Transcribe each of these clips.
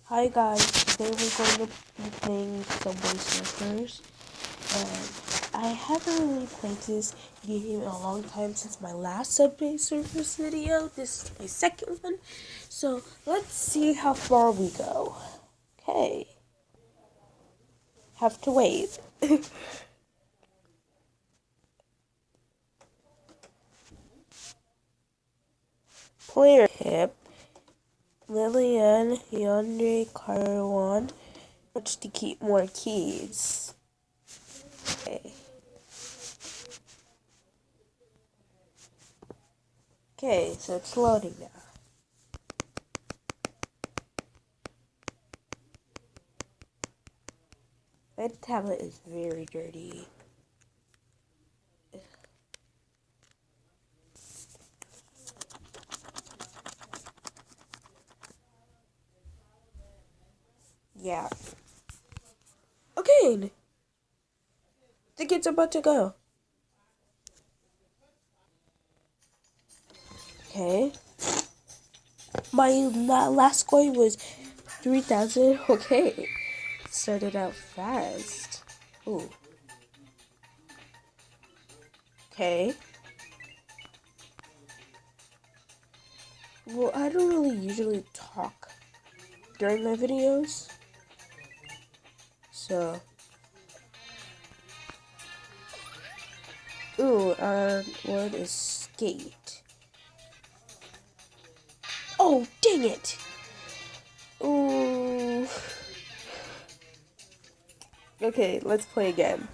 Hi guys, today we're going to be playing Subway Surfers, and I haven't really played this game in a long time since my last Subway Surfers video. This is my second one, so let's see how far we go. Okay, have to wait. Player Hip, Lillian, Yandere, Carwan, which to keep more keys. Okay. Okay, so it's loading now. My tablet is very dirty. Yeah. Okay. The kid's about to go. Okay. My last score was 3,000. Okay. Started out fast. Ooh. Okay. Well, I don't really usually talk during my videos. So. Ooh, our word is skate. Oh, dang it. Ooh. Okay, let's play again.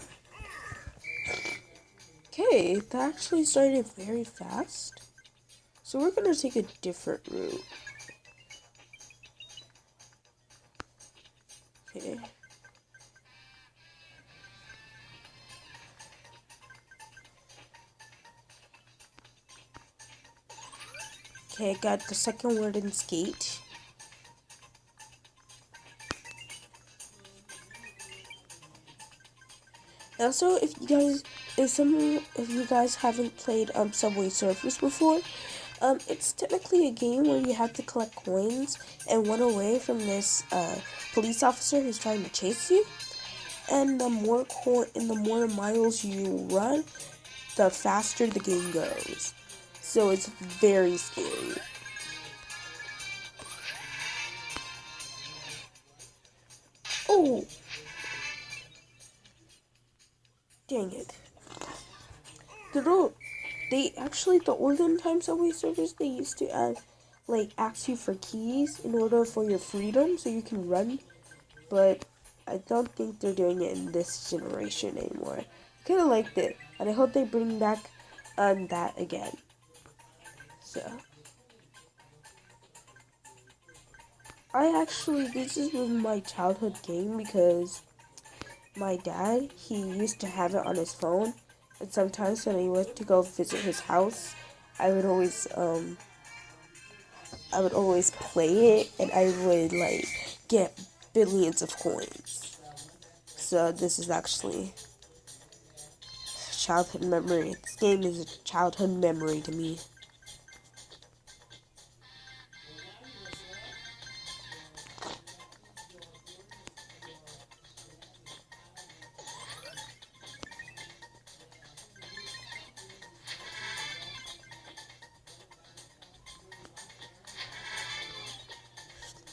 Okay, that actually started very fast. So we're gonna take a different route. Okay. Okay, got the second word in skate. Also, if you guys haven't played Subway Surfers before, it's technically a game where you have to collect coins and run away from this police officer who's trying to chase you. And the more miles you run, the faster the game goes. So it's very scary. Oh, dang it! The olden time Subway Surfers, they used to ask you for keys in order for your freedom so you can run, but I don't think they're doing it in this generation anymore. I kind of liked it, and I hope they bring back that again. So this was my childhood game because my dad, he used to have it on his phone, and sometimes when I went to go visit his house, I would always play it, and I would get billions of coins. So this is actually childhood memory. This game is a childhood memory to me.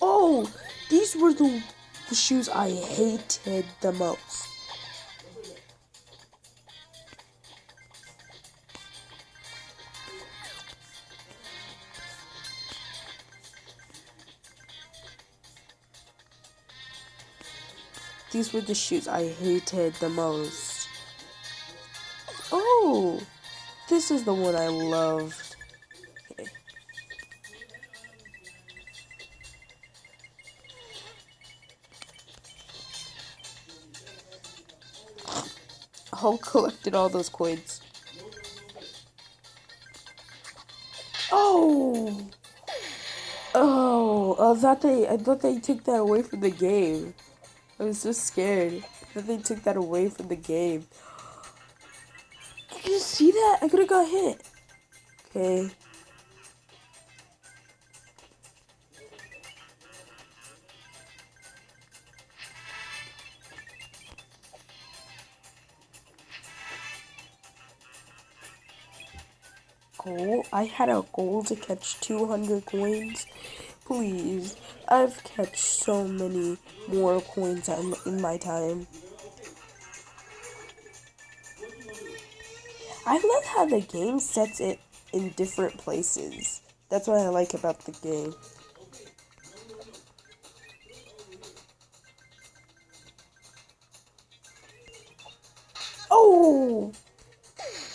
Oh, these were the shoes I hated the most. These were the shoes I hated the most. Oh, this is the one I loved. Okay. Hulk collected all those coins. Oh! Oh, I thought they took that away from the game. I was so scared that they took that away from the game. Did you see that? I could have got hit. Okay. goal. I had a goal to catch 200 coins. Please, I've catch so many more coins in my time. I love how the game sets it in different places. That's what I like about the game. Oh!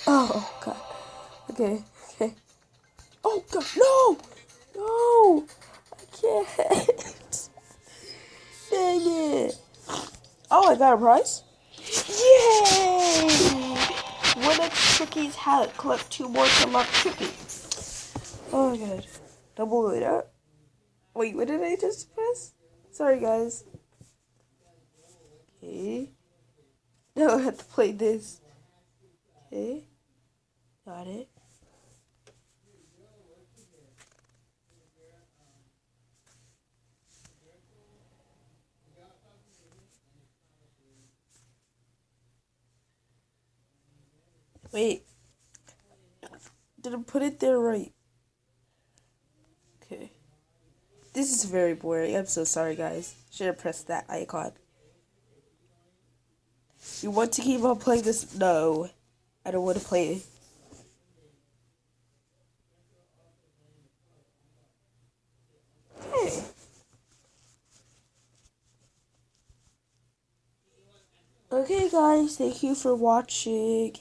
Oh, God. Okay, okay. Oh, God, no! No! I can't. Dang it. Oh, I got a prize? Yay! 1x cookies hat. Collect 2 more to unlock cookies. Oh my god. Double it up. Wait, what did I just press? Sorry, guys. Okay. No, I have to play this. Okay. Got it. Wait. Didn't put it there right. Okay. This is very boring. I'm so sorry, guys. Should have pressed that icon. You want to keep on playing this? No. I don't want to play it. Hey. Okay, guys. Thank you for watching.